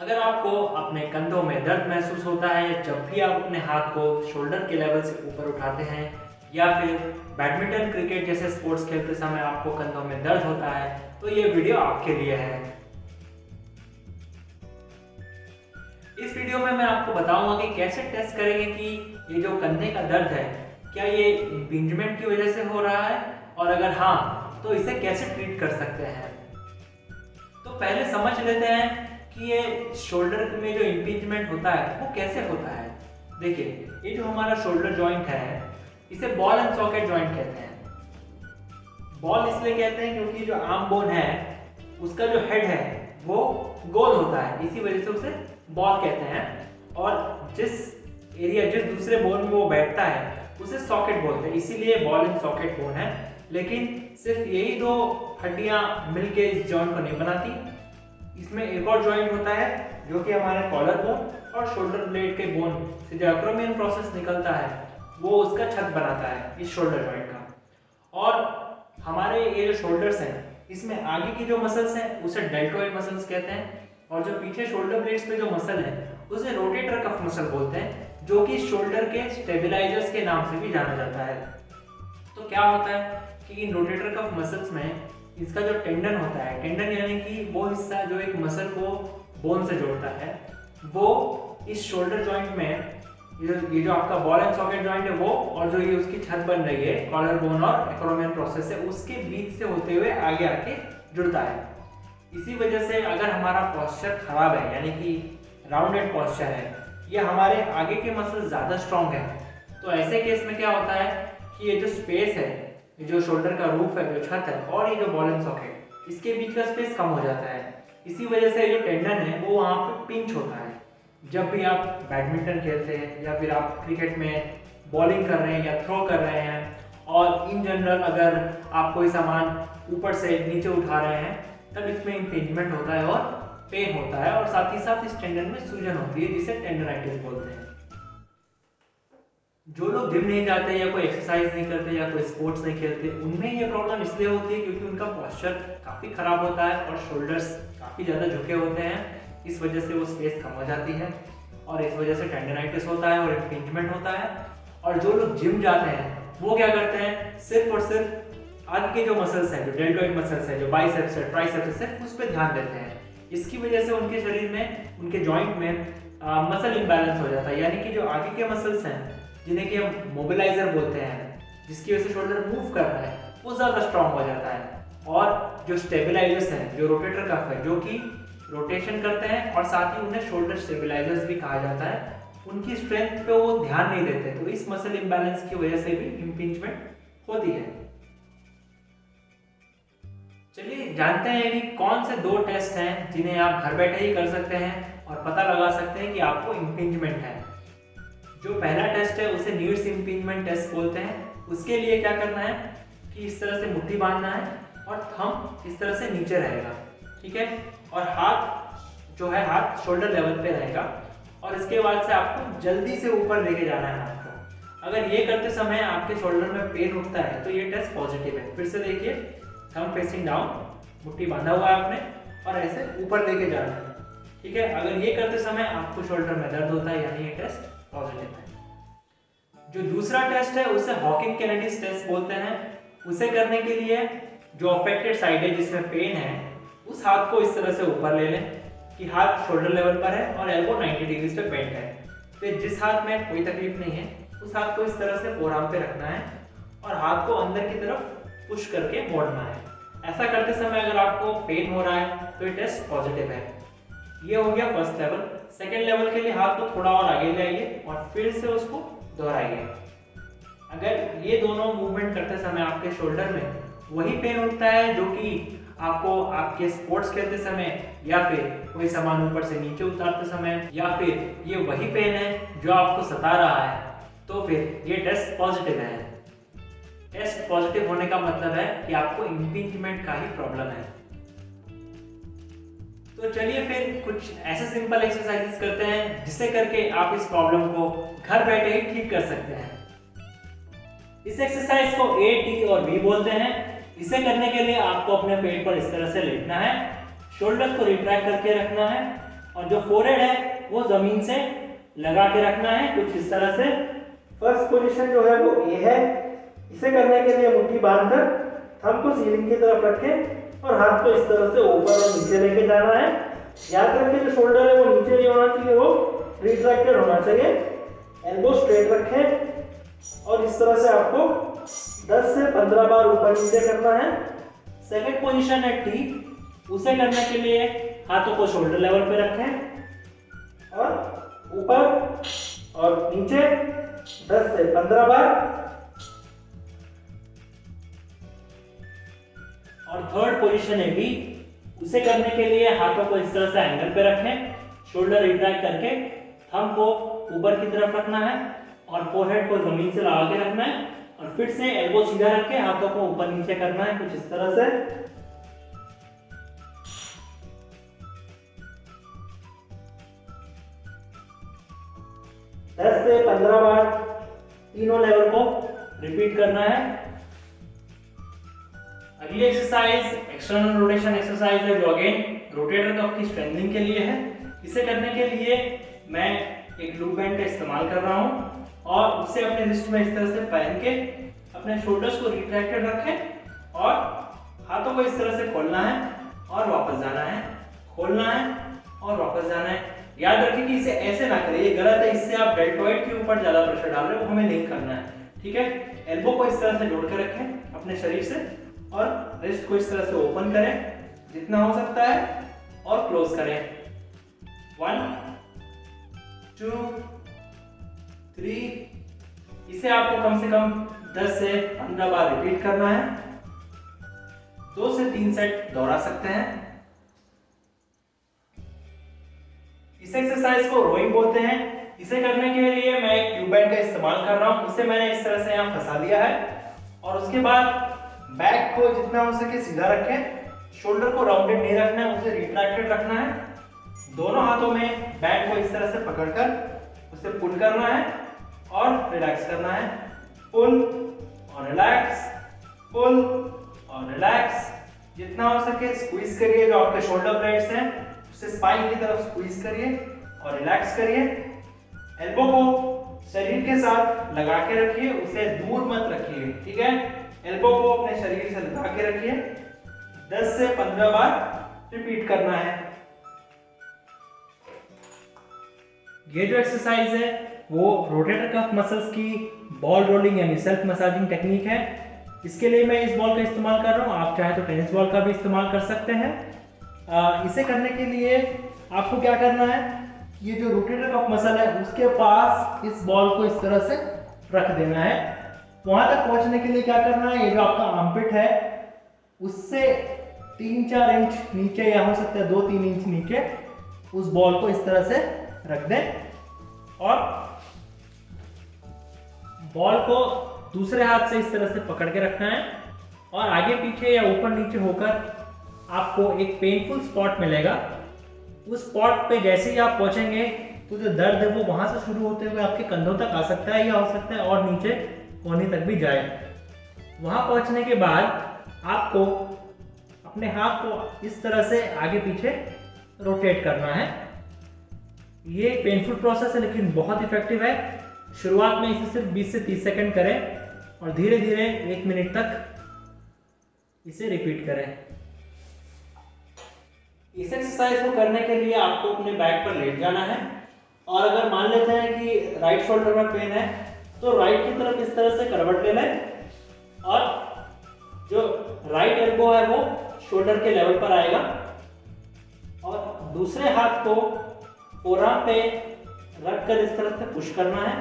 अगर आपको अपने कंधों में दर्द महसूस होता है जब भी आप अपने हाथ को शोल्डर के लेवल से ऊपर उठाते हैं, या फिर बैडमिंटन, क्रिकेट जैसे स्पोर्ट्स खेलते समय आपको कंधों में दर्द होता है, तो ये वीडियो आपके लिए है। इस वीडियो में मैं आपको बताऊंगा कि कैसे टेस्ट करेंगे कि ये जो कंधे का दर्द है, क्या ये इम्पिंजमेंट की वजह से हो रहा है, और अगर हाँ तो इसे कैसे ट्रीट कर सकते हैं। तो पहले समझ लेते हैं कि ये शोल्डर में जो इम्पिंजमेंट होता है वो कैसे होता है। देखिए, ये जो हमारा शोल्डर जॉइंट है, इसे बॉल एंड सॉकेट जॉइंट कहते हैं। बॉल इसलिए कहते हैं क्योंकि जो आर्म बोन है उसका जो हेड है वो गोल होता है, इसी वजह से उसे बॉल कहते हैं। और जिस दूसरे बोन में वो बैठता है उसे सॉकेट बोलते हैं, इसीलिए बॉल एंड सॉकेट बोन है। लेकिन सिर्फ यही दो हड्डियां मिलके इस जॉइंट को नहीं बनाती। इसमें एक और जॉइंट होता है जो कि हमारे कॉलर बोन और शोल्डर ब्लेड के बोन से जो एक्रोमियन प्रोसेस निकलता है वो उसका छत बनाता है इस शोल्डर जॉइंट का। और हमारे ये जो शोल्डर्स हैं इसमें आगे की जो मसल्स हैं उसे डेल्टोइड मसल्स कहते हैं, और जो पीछे शोल्डर ब्लेड्स पे जो मसल है उसे रोटेटर कफ मसल बोलते हैं, जो कि शोल्डर के स्टेबलाइजर्स के नाम से भी जाना जाता है। तो क्या होता है कि इन रोटेटर कफ मसल्स में इसका जो टेंडन होता है, टेंडन यानी कि वो हिस्सा जो एक मसल को बोन से जोड़ता है, वो इस शोल्डर जॉइंट में ये जो आपका बॉल एंड सॉकेट जॉइंट है वो, और जो ये उसकी छत बन रही है कॉलर बोन और एक्रोमियन प्रोसेस है, उसके बीच से होते हुए आगे आके जुड़ता है। इसी वजह से अगर हमारा पोस्चर खराब है, यानी कि राउंडेड पोस्चर है, ये हमारे आगे के मसल ज्यादा स्ट्रॉन्ग है, तो ऐसे केस में क्या होता है कि ये जो स्पेस है, ये जो शोल्डर का रूफ है, जो छत है, और ये जो बॉल एंड सॉकेट, इसके बीच का स्पेस कम हो जाता है। इसी वजह से जो टेंडन है वो वहाँ पे पिंच होता है। जब भी आप बैडमिंटन खेलते हैं या फिर आप क्रिकेट में बॉलिंग कर रहे हैं या थ्रो कर रहे हैं, और इन जनरल अगर आप कोई सामान ऊपर से नीचे उठा रहे हैं, तब इसमें इम्पिंजमेंट होता है और पेन होता है, और साथ ही साथ इस टेंडन में सूजन होती है, जिसे टेंडनाइटिस बोलते हैं। जो लोग जिम नहीं जाते या कोई एक्सरसाइज नहीं करते या कोई स्पोर्ट्स नहीं खेलते, उनमें ये प्रॉब्लम इसलिए होती है क्योंकि उनका पोस्चर काफ़ी खराब होता है और शोल्डर्स काफ़ी ज़्यादा झुके होते हैं। इस वजह से वो स्पेस कम हो जाती है और इस वजह से टेंडनाइटिस होता है और इम्पिंजमेंट होता है। और जो लोग जिम जाते हैं वो क्या करते हैं, सिर्फ और सिर्फ आगे के जो मसल्स हैं, जो डेल्टोइड मसल्स हैं, जो बाइसेप्स है, ट्राइसेप्स है, उस पर ध्यान देते हैं। इसकी वजह से उनके शरीर में, उनके जॉइंट में मसल इम्बैलेंस हो जाता है, यानी कि जो आगे के मसल्स हैं जिन्हें कि हम मोबिलाइजर बोलते हैं, जिसकी वजह से शोल्डर मूव कर रहा है, वो ज़्यादा स्ट्रॉन्ग हो जाता है। और जो स्टेबलाइजर्स हैं, जो रोटेटर कफ है, जो कि रोटेशन करते हैं और साथ ही उन्हें शोल्डर स्टेबलाइजर्स भी कहा जाता है, उनकी स्ट्रेंथ पे वो ध्यान नहीं देते, तो इस मसल इम्बैलेंस की वजह से भी इम्पिंजमेंट होती है। चलिए जानते हैं कि कौन से दो टेस्ट हैं जिन्हें आप घर बैठे ही कर सकते हैं और पता लगा सकते हैं कि आपको इम्पिंजमेंट है। जो पहला टेस्ट है उसे नीड्स इम्पिंजमेंट टेस्ट बोलते हैं। उसके लिए क्या करना है कि इस तरह से मुट्ठी बांधना है और थंब इस तरह से नीचे रहेगा, ठीक है, और हाथ जो है हाथ शोल्डर लेवल पे रहेगा, और इसके बाद से आपको जल्दी से ऊपर लेके जाना है हाथ को। अगर ये करते समय आपके शोल्डर में पेन उठता है तो ये टेस्ट पॉजिटिव है। फिर से देखिए, थंब फेसिंग डाउन, मुट्ठी बांधा हुआ है आपने, और ऐसे ऊपर लेके जाना है, ठीक है। अगर ये करते समय आपको शोल्डर में दर्द होता है, यानी ये टेस्ट पॉजिटिव है। जो दूसरा टेस्ट है उसे हॉकिंग कैनेडीज टेस्ट बोलते हैं। उसे करने के लिए जो अफेक्टेड साइड है, जिसमें पेन है, उस हाथ को इस तरह से ऊपर ले लें कि हाथ शोल्डर लेवल पर है और एल्बो 90 डिग्री पे बेंट है। फिर जिस हाथ में कोई तकलीफ नहीं है उस हाथ को इस तरह से फोरआर्म पे रखना है और हाथ को अंदर की तरफ पुश करके मोड़ना है। ऐसा करते समय अगर आपको पेन हो रहा है तो ये टेस्ट पॉजिटिव है। ये हो गया फर्स्ट लेवल। सेकेंड लेवल के लिए हाथ को थोड़ा और आगे ले आइए और फिर से उसको दोहराइए। अगर ये दोनों मूवमेंट करते समय आपके शोल्डर में वही पेन उठता है जो कि आपको आपके स्पोर्ट्स खेलते समय या फिर कोई सामान ऊपर से नीचे उतारते समय, या फिर ये वही पेन है जो आपको सता रहा है, तो फिर ये टेस्ट पॉजिटिव है। टेस्ट पॉजिटिव होने का मतलब है कि आपको इम्पिंजमेंट का ही प्रॉब्लम है। तो चलिए फिर कुछ ऐसे सिंपल एक्सरसाइजेस करते हैं जिससे करके आप इस प्रॉब्लम को घर बैठे ही ठीक कर सकते हैं। इस एक्सरसाइज को A, T और B बोलते हैं। इसे करने के लिए आपको अपने पेट पर इस तरह से लेटना है, शोल्डर को रिट्रैक्ट करके रखना है और जो फोरहेड है वो जमीन से लगा के रखना है कुछ इस तरह से। फर्स्ट पोजीशन जो है वो ए है। इसे करने के लिए मुट्ठी बांधकर थंब को सीलिंग की तरफ रखें और हाथ को इस तरह से ऊपर और नीचे लेके जाना है। याद रखें जो शोल्डर है वो नीचे नहीं होना चाहिए, वो रिट्रैक्टेड होना चाहिए। एल्बो स्ट्रेट रखें और इस तरह से आपको 10 से 15 बार ऊपर नीचे करना है। सेकंड पोजीशन है टी। उसे करने के लिए हाथों को शोल्डर लेवल पे रखें और ऊपर और नीचे 10 से 15 बार। और थर्ड पोजीशन है बी। उसे करने के लिए हाथों को इस तरह से एंगल पे रखें, शोल्डर रिट्रैक्ट करके थंब को ऊपर की तरफ रखना है और फोरहेड को जमीन से लगा के रखना है और फिर से एल्बो सीधा रख के हाथों को ऊपर नीचे करना है कुछ इस तरह से। 10 से 15 बार तीनों लेवल को रिपीट करना है। अगली एक्सरसाइज एक्सटर्नल रोटेशन एक्सरसाइज है, जो अगेन रोटेटर कफ की स्ट्रेंथनिंग के लिए है। इसे करने के लिए मैं एक लूप बैंड का इस्तेमाल कर रहा हूँ और उसे अपने रिस्ट में इस तरह से पहन के अपने शोल्डर्स को रिट्रैक्टेड रखें और हाथों को इस तरह से खोलना है और वापस जाना है, खोलना है और वापस जाना है। याद रखें कि इसे ऐसे ना करें, ये गलत है। इससे आप डेल्टॉइड के ऊपर ज्यादा प्रेशर डाल रहे हो, वो हमें नहीं करना है। ठीक है, एल्बो को इस तरह से जोड़ के रखें अपने शरीर से और रिस्ट को इस तरह से ओपन करें जितना हो सकता है और क्लोज करें। 1 2 3। इसे आपको कम से कम 10 से 15 बार रिपीट करना है। 2 से 3 सेट दोहरा सकते हैं। इस एक्सरसाइज को रोइंग बोलते हैं। इसे करने के लिए मैं एक ट्यूब बैंड का इस्तेमाल कर रहा हूं। इसे मैंने इस तरह से यहाँ फंसा दिया है और उसके बाद बैक को जितना हो सके सीधा रखें, शोल्डर को राउंडेड नहीं रखना है, उसे रिट्रैक्टेड रखना है। दोनों हाथों में बैक को इस तरह से पकड़कर उसे पुल करना है और रिलैक्स करना है। पुल और रिलैक्स, पुल और रिलैक्स। जितना हो सके स्क्वीज करिए, जो आपके शोल्डर ब्लेड्स हैं उसे स्पाइन की तरफ स्क्वीज करिए और रिलैक्स करिए। एल्बो को शरीर के साथ लगा के रखिए, उसे दूर मत रखिए। ठीक है, एल्बो को अपने शरीर से लगा के रखिए। 10 से 15 बार रिपीट करना है। ये जो एक्सरसाइज है वो रोटेटर कफ मसल्स की बॉल रोलिंग यानी सेल्फ मसाजिंग टेक्निक है। इसके लिए मैं इस बॉल का इस्तेमाल कर रहा हूँ, आप चाहे तो टेनिस बॉल का भी इस्तेमाल कर सकते हैं। इसे करने के लिए आपको क्या करना है, ये जो रोटेटर कफ मसल है उसके पास इस बॉल को इस तरह से रख देना है। वहां तक पहुंचने के लिए क्या करना है, ये जो आपका आर्मपिट है उससे 3-4 इंच नीचे या हो सकता है 2-3 इंच नीचे उस बॉल को इस तरह से रख दें और बॉल को दूसरे हाथ से इस तरह से पकड़ के रखना है और आगे पीछे या ऊपर नीचे होकर आपको एक पेनफुल स्पॉट मिलेगा। उस स्पॉट पे जैसे ही आप पहुंचेंगे तो जो दर्द है वो वहां से शुरू होते हुए आपके कंधों तक आ सकता है या हो सकता है और नीचे कोहनी तक भी जाए। वहां पहुंचने के बाद आपको अपने हाथ को इस तरह से आगे पीछे रोटेट करना है। ये एक पेनफुल प्रोसेस है लेकिन बहुत इफेक्टिव है। शुरुआत में इसे सिर्फ 20 से 30 सेकंड करें और धीरे धीरे 1 मिनट तक इसे रिपीट करें। इस एक्सरसाइज को करने के लिए आपको अपने बैक पर लेट जाना है और अगर मान लेते हैं कि राइट शोल्डर में पेन है तो राइट की तरफ इस तरह से करवट ले लें और जो राइट एल्बो है वो शोल्डर के लेवल पर आएगा और दूसरे हाथ को फोरआर्म पे रखकर इस तरह से पुश करना है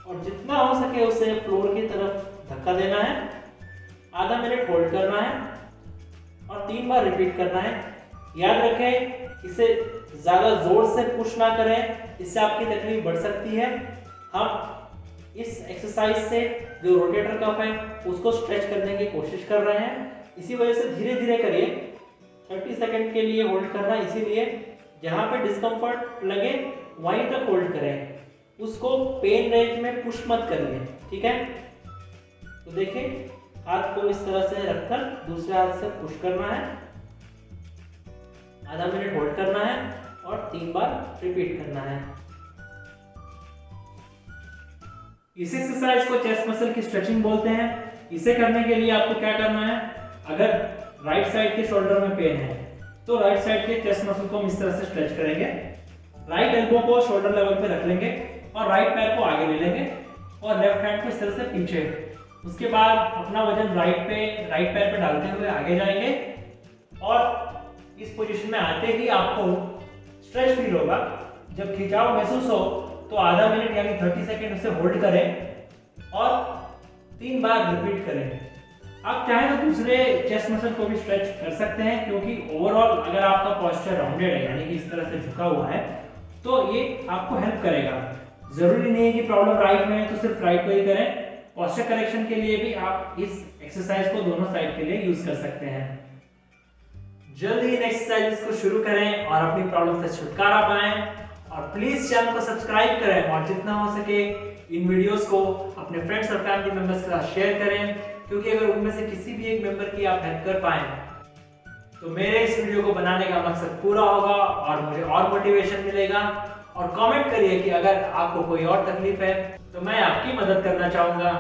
और जितना हो सके उसे फ्लोर की तरफ धक्का देना है। आधा मिनट होल्ड करना है और 3 बार रिपीट करना है। याद रखें इसे ज्यादा जोर से पुश ना करें, इससे आपकी तकलीफ बढ़ सकती है। हम इस एक्सरसाइज से जो रोटेटर कफ है उसको स्ट्रेच करने की कोशिश कर रहे हैं, इसी वजह से धीरे धीरे करिए। 30 सेकंड के लिए होल्ड करना, इसीलिए जहां पे डिस्कम्फर्ट लगे वहीं तक होल्ड करें, उसको पेन रेंज में पुश मत करिए। ठीक है, तो देखिए हाथ को इस तरह से रखकर दूसरे हाथ से पुश करना है, आधा मिनट होल्ड करना है 3 बार रिपीट करना है। इस एक्सरसाइज को चेस्ट मसल की स्ट्रेचिंग बोलते हैं। इसे करने के लिए आपको क्या करना है, अगर राइट साइड के शोल्डर में पेन है तो राइट साइड के चेस्ट मसल को हम इस तरह से स्ट्रेच करेंगे, राइट एल्बो को शोल्डर लेवल पे रख लेंगे और राइट पैर को आगे ले लेंगे और लेफ्ट हैंड को इस तरह से पीछे। उसके बाद अपना वजन राइट पैर पे डालते हुए आगे जाएंगे और इस पोजीशन में आते ही आपको स्ट्रेच फील होगा। जब खिंचाव महसूस हो तो आधा मिनट यानी 30 सेकंड उसे होल्ड करें और 3 बार रिपीट करें। आप चाहें तो दूसरे चेस्ट मसल को भी स्ट्रेच कर सकते हैं, क्योंकि ओवरऑल अगर आपका पोस्चर राउंडेड है यानी कि इस तरह से झुका हुआ है तो ये आपको हेल्प करेगा। जरूरी नहीं है कि प्रॉब्लम राइट में है तो सिर्फ राइट को ही करें, पोस्चर करेक्शन के लिए भी आप इस एक्सरसाइज को दोनों साइड के लिए यूज कर सकते हैं। जल्द ही इन एक्सरसाइजेस को शुरू करें और अपनी प्रॉब्लम से छुटकारा पाएं। और प्लीज चैनल को सब्सक्राइब करें और जितना हो सके इन वीडियोस को अपने फ्रेंड्स और फैमिली मेंबर्स के साथ शेयर करें, क्योंकि अगर उनमें से किसी भी एक मेंबर की आप हेल्प कर पाएं तो मेरे इस वीडियो को बनाने का मकसद पूरा होगा और मुझे और मोटिवेशन मिलेगा। और कमेंट करिए कि अगर आपको कोई और तकलीफ है तो मैं आपकी मदद करना चाहूंगा।